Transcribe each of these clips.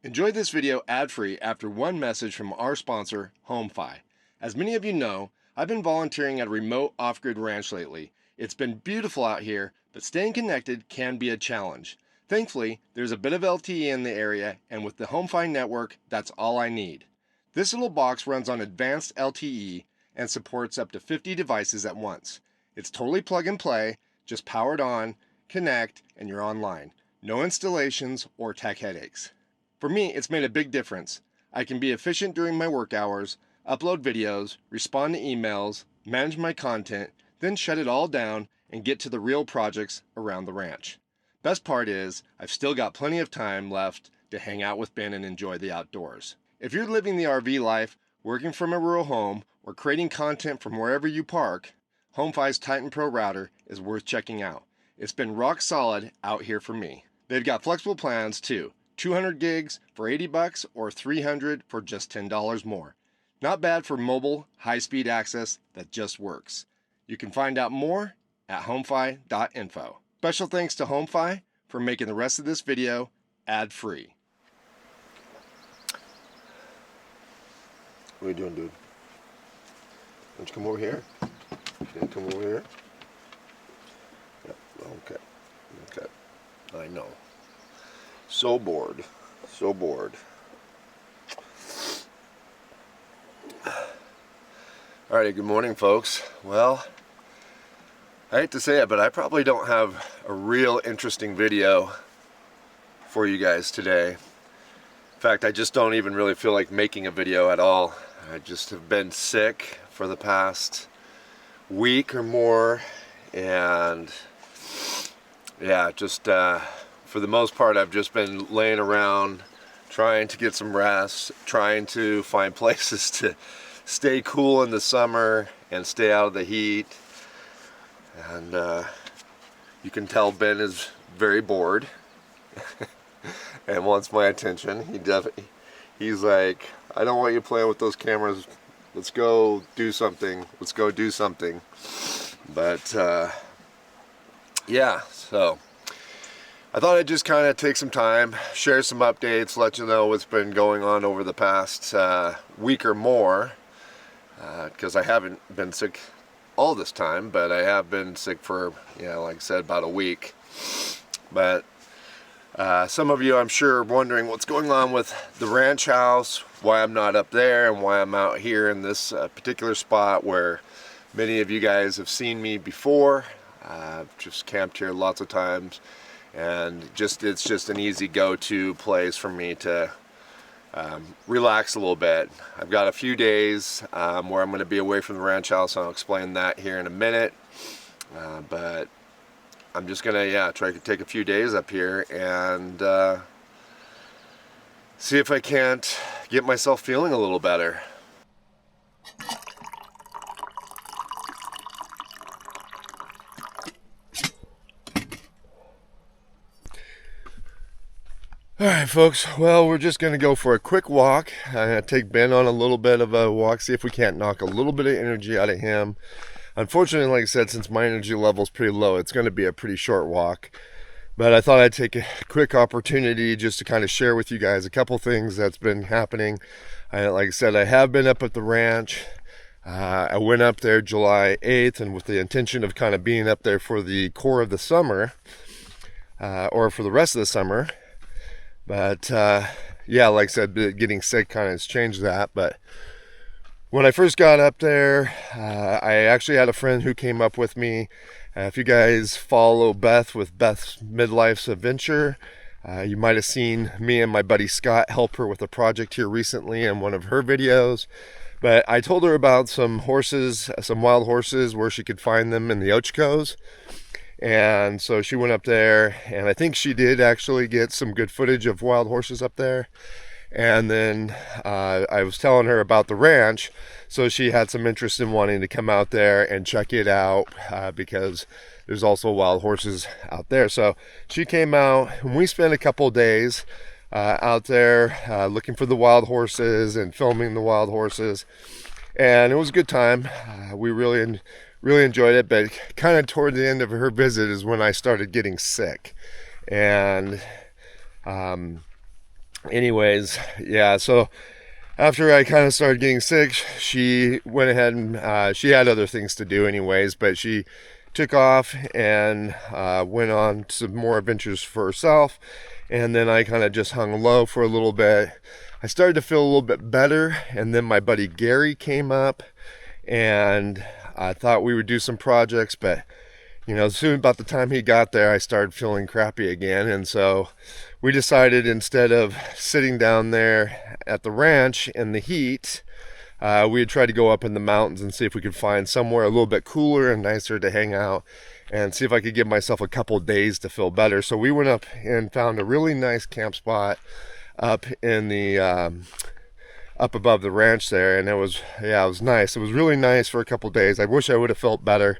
Enjoy this video ad-free after one message from our sponsor, HomeFi. As many of you know, I've been volunteering at a remote off-grid ranch lately. It's been beautiful out here, but staying connected can be a challenge. Thankfully, there's a bit of LTE in the area, and with the HomeFi network, that's all I need. This little box runs on advanced LTE and supports up to 50 devices at once. It's totally plug and play, just power it on, connect, and you're online. No installations or tech headaches. For me, it's made a big difference. I can be efficient during my work hours, upload videos, respond to emails, manage my content, then shut it all down and get to the real projects around the ranch. Best part is, I've still got plenty of time left to hang out with Ben and enjoy the outdoors. If you're living the RV life, working from a rural home, or creating content from wherever you park, HomeFi's Titan Pro router is worth checking out. It's been rock solid out here for me. They've got flexible plans too. 200 gigs for $80 or 300 for just $10 more. Not bad for mobile, high-speed access that just works. You can find out more at homefi.info. Special thanks to HomeFi for making the rest of this video ad-free. What are you doing, dude? Why don't you come over here? You come over here? Yep, okay. Okay. I know. So bored. So bored. Alrighty, good morning, folks. Well, I hate to say it, but I probably don't have a real interesting video for you guys today. In fact, I just don't even really feel like making a video at all. I just have been sick for the past week or more, and yeah, just for the most part, I've just been laying around trying to get some rest, trying to find places to stay cool in the summer and stay out of the heat. And you can tell Ben is very bored and wants my attention. He's like, I don't want you playing with those cameras. Let's go do something. Let's go do something. But yeah, so I thought I'd just kind of take some time, share some updates, let you know what's been going on over the past week or more, because I haven't been sick all this time, but I have been sick for, like I said, about a week. But some of you, I'm sure, are wondering what's going on with the ranch house, why I'm not up there, and why I'm out here in this particular spot where many of you guys have seen me before. I've just camped here lots of times. And it's just an easy go-to place for me to relax a little bit. I've got a few days where I'm going to be away from the ranch house. I'll explain that here in a minute. But I'm just going to try to take a few days up here and see if I can't get myself feeling a little better. Alright folks, well, we're just going to go for a quick walk. I'm going to take Ben on a little bit of a walk, see if we can't knock a little bit of energy out of him. Unfortunately, like I said, since my energy level is pretty low, it's going to be a pretty short walk. But I thought I'd take a quick opportunity just to kind of share with you guys a couple things that's been happening. Like I said, I have been up at the ranch. I went up there July 8th, and with the intention of kind of being up there for the core of the summer, or for the rest of the summer. But yeah, like I said, getting sick kind of has changed that. But when I first got up there, I actually had a friend who came up with me. If you guys follow Beth with Beth's Midlife's Adventure, you might have seen me and my buddy Scott help her with a project here recently in one of her videos. But I told her about some horses, some wild horses, where she could find them in the Ochocos. And so she went up there, and I think she did actually get some good footage of wild horses up there. And then I was telling her about the ranch, so she had some interest in wanting to come out there and check it out because there's also wild horses out there. So she came out, and we spent a couple days out there looking for the wild horses and filming the wild horses, and it was a good time. We really enjoyed it, but kind of toward the end of her visit is when I started getting sick. And anyways, yeah, so after I kind of started getting sick, she went ahead and she had other things to do anyways, but she took off and went on some more adventures for herself. And then I kind of just hung low for a little bit. I started to feel a little bit better, and then my buddy Gary came up, and I thought we would do some projects, but soon about the time he got there, I started feeling crappy again. And so we decided, instead of sitting down there at the ranch in the heat, we'd try to go up in the mountains and see if we could find somewhere a little bit cooler and nicer to hang out, and see if I could give myself a couple days to feel better. So we went up and found a really nice camp spot up in the up above the ranch there, and it was nice. It was really nice for a couple days. I wish I would have felt better,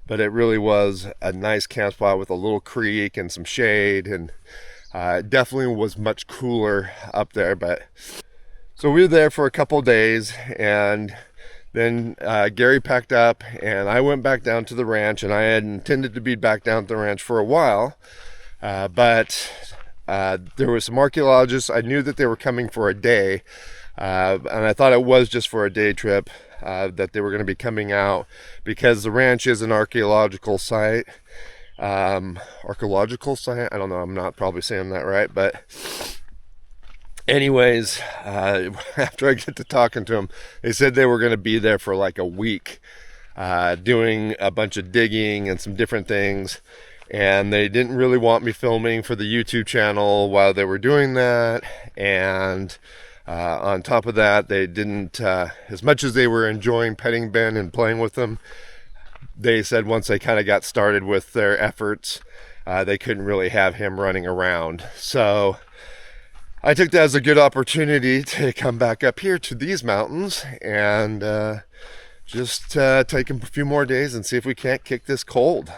but it really was a nice camp spot with a little creek and some shade, and it definitely was much cooler up there. But so we were there for a couple days, and then Gary packed up, and I went back down to the ranch, and I had intended to be back down at the ranch for a while, but there were some archaeologists. I knew that they were coming for a day, and I thought it was just for a day trip, that they were going to be coming out, because the ranch is an archaeological site. I don't know, I'm not probably saying that right, but anyways, after I get to talking to them, they said they were going to be there for like a week, doing a bunch of digging and some different things, and they didn't really want me filming for the YouTube channel while they were doing that. And on top of that, they didn't, as much as they were enjoying petting Ben and playing with them, they said once they kind of got started with their efforts, they couldn't really have him running around. So I took that as a good opportunity to come back up here to these mountains and just take a few more days and see if we can't kick this cold.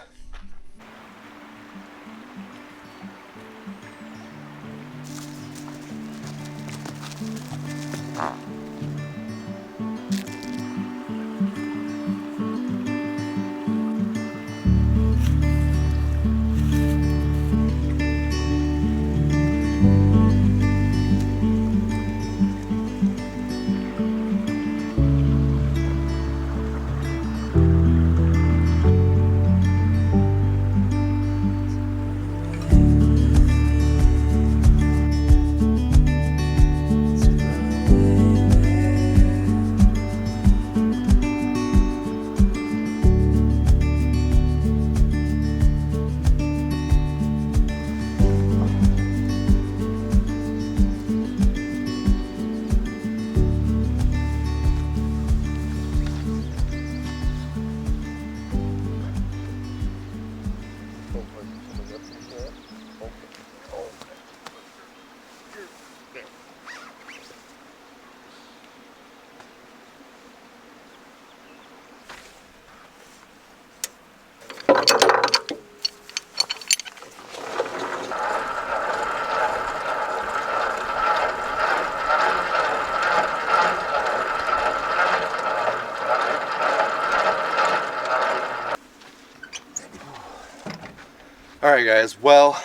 Alright guys, well,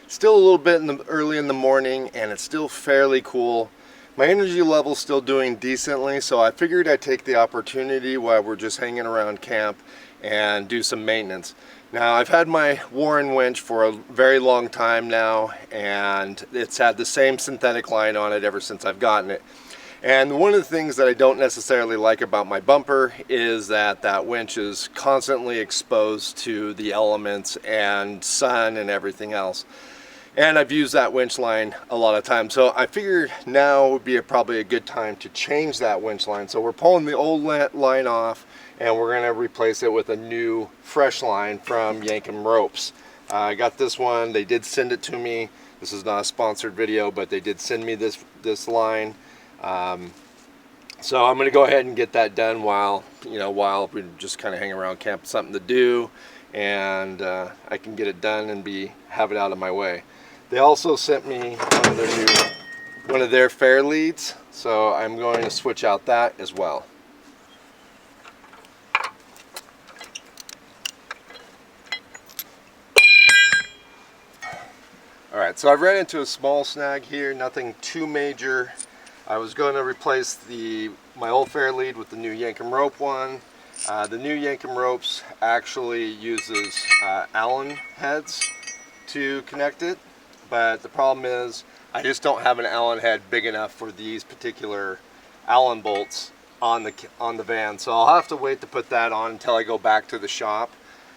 still a little bit early in the morning, and it's still fairly cool. My energy level's still doing decently, so I figured I'd take the opportunity while we're just hanging around camp and do some maintenance. Now, I've had my Warren winch for a very long time now, and it's had the same synthetic line on it ever since I've gotten it. And one of the things that I don't necessarily like about my bumper is that that winch is constantly exposed to the elements and sun and everything else. And I've used that winch line a lot of times. So I figured now would be probably a good time to change that winch line. So we're pulling the old line off and we're gonna replace it with a new fresh line from Yankum Ropes. I got this one, they did send it to me. This is not a sponsored video, but they did send me this line. So I'm gonna go ahead and get that done while we just kind of hang around camp, something to do, and I can get it done and have it out of my way. They also sent me one of their Fairleads, so I'm going to switch out that as well. Alright, so I've ran into a small snag here, nothing too major. I was going to replace my old Fairlead with the new Yankum Rope one. The new Yankum Ropes actually uses Allen heads to connect it, but the problem is I just don't have an Allen head big enough for these particular Allen bolts on the van, so I'll have to wait to put that on until I go back to the shop.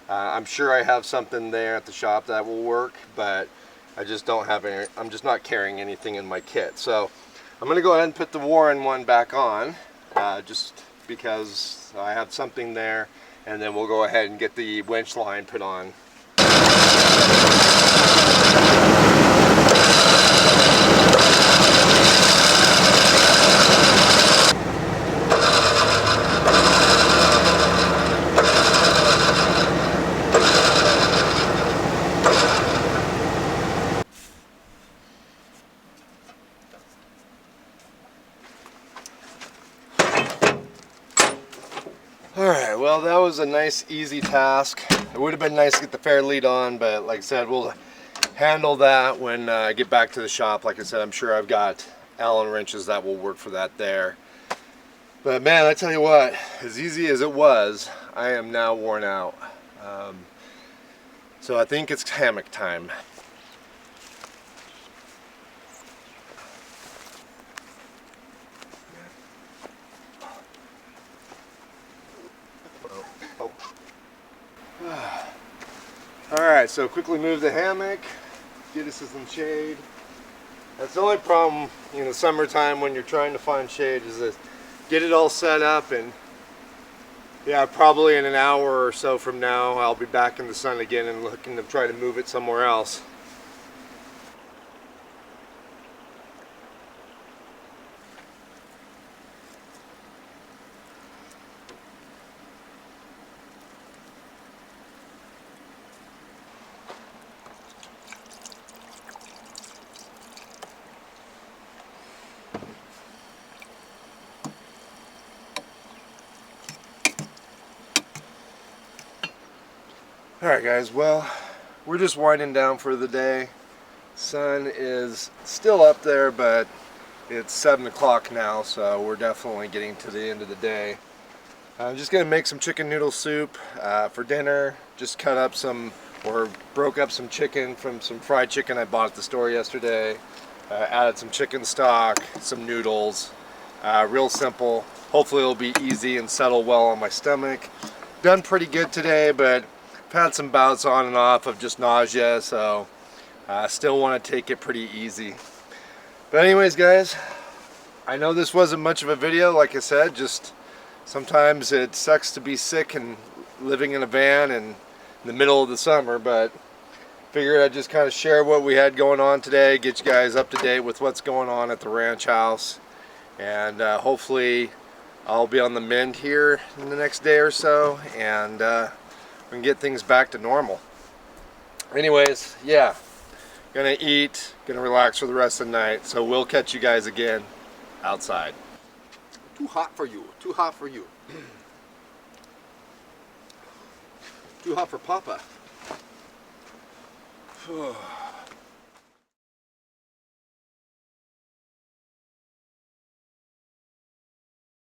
I'm sure I have something there at the shop that will work, but I just don't have any. I'm just not carrying anything in my kit, so I'm going to go ahead and put the Warren one back on, just because I have something there, and then we'll go ahead and get the winch line put on. Alright, well that was a nice easy task. It would have been nice to get the Fairlead on, but like I said, we'll handle that when I get back to the shop. Like I said, I'm sure I've got Allen wrenches that will work for that there. But man, I tell you what, as easy as it was, I am now worn out. So I think it's hammock time. Alright, so quickly move the hammock, get us some shade. That's the only problem in the summertime when you're trying to find shade, is to get it all set up, and yeah, probably in an hour or so from now I'll be back in the sun again and looking to try to move it somewhere else. Alright guys, well, we're just winding down for the day. Sun is still up there, but it's 7 o'clock now, so we're definitely getting to the end of the day. I'm just going to make some chicken noodle soup for dinner. Just cut up broke up some chicken from some fried chicken I bought at the store yesterday. Added some chicken stock, some noodles. Real simple. Hopefully it'll be easy and settle well on my stomach. Done pretty good today, but I've had some bouts on and off of just nausea, so I still want to take it pretty easy. But anyways guys, I know this wasn't much of a video, like I said, just sometimes it sucks to be sick and living in a van in the middle of the summer, but figured I'd just kind of share what we had going on today, get you guys up to date with what's going on at the ranch house, and hopefully I'll be on the mend here in the next day or so, and we can get things back to normal. Anyways, yeah, gonna eat, gonna relax for the rest of the night, so we'll catch you guys again outside. Too hot for you, too hot for you. Too hot for Papa.